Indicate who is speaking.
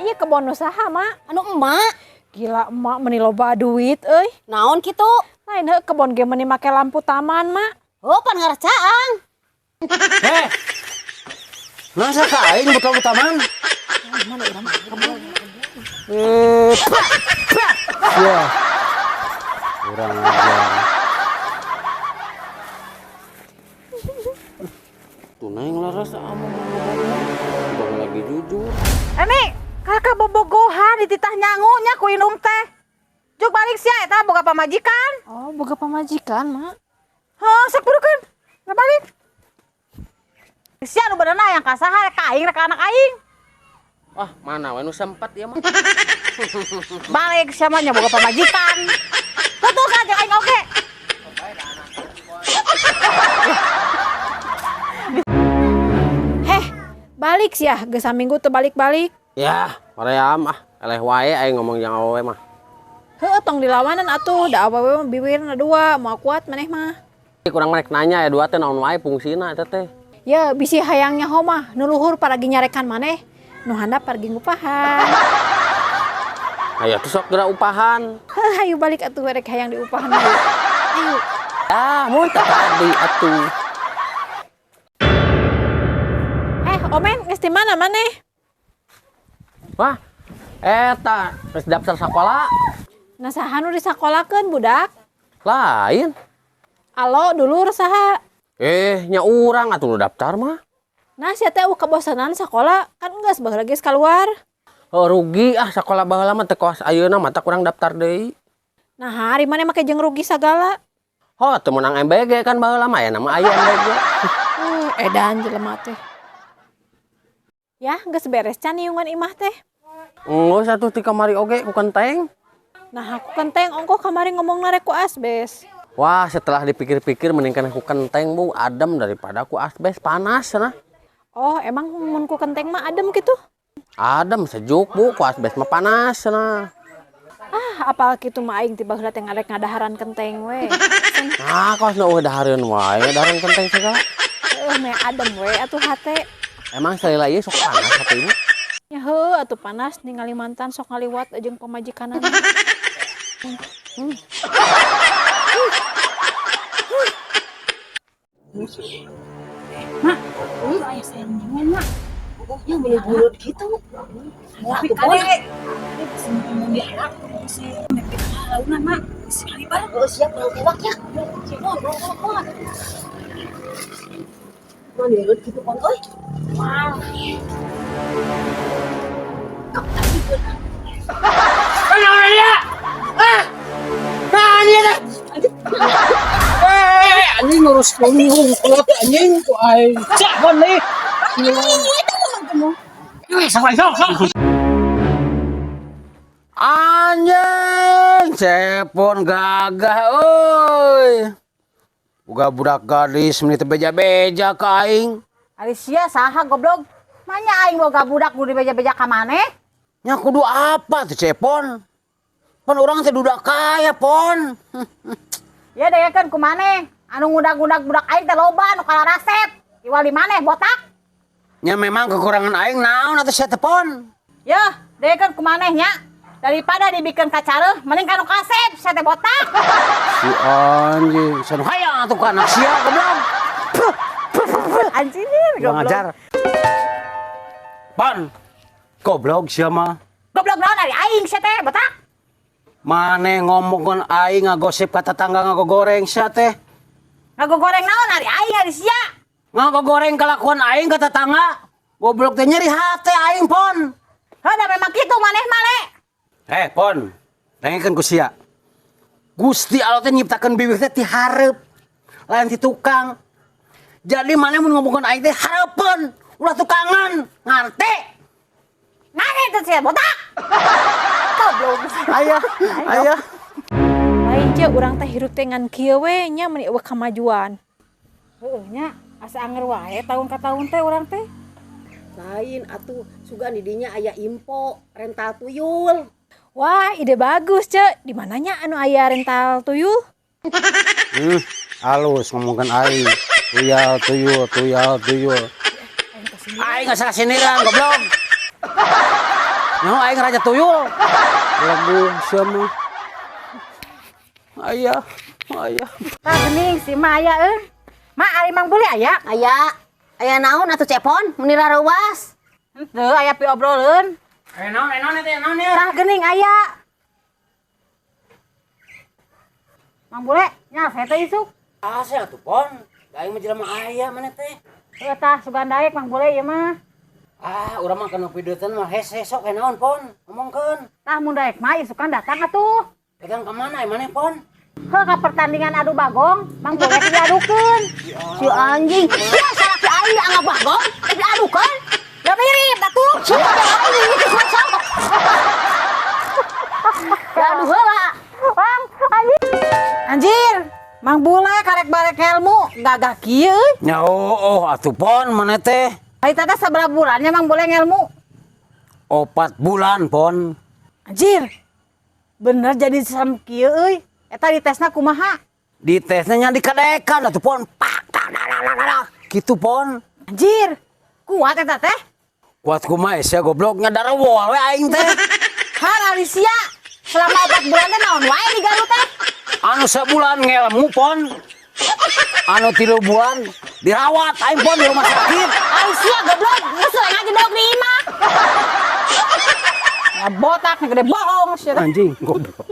Speaker 1: iya kebon usaha mak.
Speaker 2: Anu emak.
Speaker 1: Gila emak meni loba duit euy.
Speaker 2: Naon kitu?
Speaker 1: Lain heuh kebon ge meni make lampu taman mak.
Speaker 2: Oh pan ngaracaang.
Speaker 3: Heh. Masa kain buka taman? Ya. Kurang ajar. Tunai ngelaras sama udah lagi jujur.
Speaker 1: Kakak bobogohan di titah nyangunya ku indung teh. Juk balik sia eta boga pamajikan. Oh, boga pamajikan, mak. Heuh, sok burukeun. Balik. Sia nu benerna yang kasaha ka aing rek anak aing.
Speaker 3: Wah, mana we nu sempat ya mah.
Speaker 1: Balik sia mah nya boga pamajikan. Tutul ka jeung aing oge. Heh, balik sia geus saminggu teu balik-balik.
Speaker 3: Ya, paream eleh wae aing ngomong yang awewe mah.
Speaker 1: Heuh, tong dilawanan atuh, da awewe mah bibirna dua, moal kuat maneh mah.
Speaker 3: Kurang merek nanya ya dua teh naon wae fungsina eta teh.
Speaker 1: Ya bisi hayangnya mah nu luhur paragi nyarekan maneh, nu handap paragi ngupahan.
Speaker 3: Aya tuh sok geura upahan.
Speaker 1: Heuh, hayu balik atuh rek hayang diupahan deui. Ayo.
Speaker 3: Ah, mun tadi atuh.
Speaker 1: Omen geus di mana maneh?
Speaker 3: Wah, eta geus daftar sekolah.
Speaker 1: Nah saha nu disakolakeun budak?
Speaker 3: Lain.
Speaker 1: Alo dulur saha?
Speaker 3: Nya urang atuh nu daftar mah.
Speaker 1: Nah sia teh kebosanan sakola kan geus baheula geus kaluar.
Speaker 3: Oh, rugi sekolah baheula mah teu koas ayeuna mah tak urang daftar deui.
Speaker 1: Nah hari mana make jeung rugi sagala?
Speaker 3: Oh, teu meunang MBG kan baheula mah aya nama aya MBG.
Speaker 1: Edan jelema teh. Ya geus beres can iungan imah teh.
Speaker 3: Geus atuh ti kamari oge ku kenteng.
Speaker 1: Nah aku kenteng ongko kamari ngomongna rek ku asbes.
Speaker 3: Wah, setelah dipikir-pikir mendingkan aku kenteng bu adem daripada aku asbes panas nah.
Speaker 1: Oh, emang mun ku kenteng mah adem gitu?
Speaker 3: Adem sejuk bu, ku asbes mah panas nah.
Speaker 1: Apal kitu mah aing tiba heula teh ngarek ngadaharan kenteng we.
Speaker 3: Nah, kos nu dahareun wae, dahareun kenteng segala.
Speaker 1: Me adem we atuh hate.
Speaker 3: Emang salila ieu sok panas hati ini?
Speaker 1: Ya heuh atuh panas ningali mantan sok ngaliwat jeung pamajikanan.
Speaker 2: Mak, aya sayang mak. Yang bulut-bulut gitu. Tapi kade ngomong di anak si mepet launa mak. Sekali bareng siap mau tewak ya. Belum. Menurut gitu kon euy. Wow. Kok tadi beunang.
Speaker 3: Kenapa dia? Nah, dia dah. Anjing ngurus ngomong kuat anjing ku aing. Cak kon nih. Anjing, cepon gagah euy. Boga budak gadis menit beja-beja ka aing.
Speaker 2: Ari sia saha goblok? Manya aing boga budak nu dibeja-beja ka maneh?
Speaker 3: Nya kudu apa tuh cepon? Pan urang teh dudak kaya pon.
Speaker 2: Ya degekeun ku maneh. Anu ngudag-ngudag budak aing teh loba nu kalarasep. Iwal di maneh botak?
Speaker 3: Nya memang kekurangan aing naon atuh sia teh pon.
Speaker 2: Ya, degekeun ku maneh nya. Daripada dibikin kacareuh, mending kanu kasep sia teh botak.
Speaker 3: Si anjing, sanu hayang atuh ka anak sia goblok.
Speaker 2: Anjing
Speaker 3: Kurang ajar. Pan. Goblok sia mah.
Speaker 2: Goblok naon ari aing sia teh botak?
Speaker 3: Mane ngomongkeun aing ngagosip ka tetangga ngagogoreng sia teh.
Speaker 2: Ngagogoreng naon ari aing ari sia?
Speaker 3: Ngagogoreng kelakuan aing ka tetangga. Goblok teh nyeri hate aing pon.
Speaker 2: Heuh memang kitu maneh male.
Speaker 3: Pon. Dengekeun ku sia. Gusti Allah teh nyiptakeun bibir teh ti hareup. Lain ti tukang. Jadi mane mun ngomongkeun aing teh hareupeun, ulah tukangan. Ngarti?
Speaker 2: Nanya itu sia botak. Goblok.
Speaker 3: Aya.
Speaker 1: Lain je urang teh hirup teh ngan kieu we nya meni eueuh kamajuan.
Speaker 2: Heueuh nya asa anger wae tahun ka tahun teh urang teh.
Speaker 4: Lain atuh sugan di dinya aya info rental tuyul.
Speaker 1: Wah, ide bagus, Cek. Di mananya anu aya rental tuyul?
Speaker 3: Halus ngomongkan aing. Tuyul. Aing nggak salah sindiran, goblok. Nyaho aing raja tuyul. Lagu sama. Ayah.
Speaker 1: Tah gening si Maya Ma ari Mang Bule aya?
Speaker 4: Aya naon atuh cepon mun diraruas?
Speaker 1: Henteu aya pi obroleun.
Speaker 3: Naon ya?
Speaker 1: Tah gening aya. Mang Bule, nya saya teh isuk.
Speaker 3: Asa atuh pon. Aing mah jelema aya mana teh.
Speaker 1: Heuh tah sugan daek Mang Bule ieu mah.
Speaker 3: Urang mah kana pideuten mah sok naon pon. Ngomongkeun.
Speaker 1: Tah mun daek mah isukan datang atuh.
Speaker 3: Pegang ka mana mana pon?
Speaker 1: Heuh ka pertandingan adu bagong, Mang Bule diadukeun.
Speaker 4: Si anjing. Ya salah si aing anggap bagong, diadukeun.
Speaker 1: Ya mirip atuh.
Speaker 4: Si aing itu macam. Aduh heula.
Speaker 1: Bang, anjir. Mang Bule karek barek ilmu, gagah kieu euy.
Speaker 3: Ya atuh pon mana teh.
Speaker 1: Ari teh sabaraha bulannya Mang Bule ngelmu?
Speaker 3: 4 bulan pon.
Speaker 1: Anjir. Bener jadi sam kieu euy. Eta ditesna kumaha?
Speaker 3: Di tesnya nya dikadekan atuh pon. Pak. Kitu pon.
Speaker 1: Anjir. Kuat eta teh.
Speaker 3: Kuat kumaha sia gobloknya darawol we aing teh.
Speaker 1: Har Alicia. Selama 4 bulan teh naon wae di Garut teh?
Speaker 3: Anu sebulan ngelmu pon. Anu 3 bulan dirawat aing pon di rumah sakit.
Speaker 1: Alicia goblok, geus aja dog di imah. Ya botak gede bohong sia.
Speaker 3: Anjing goblok.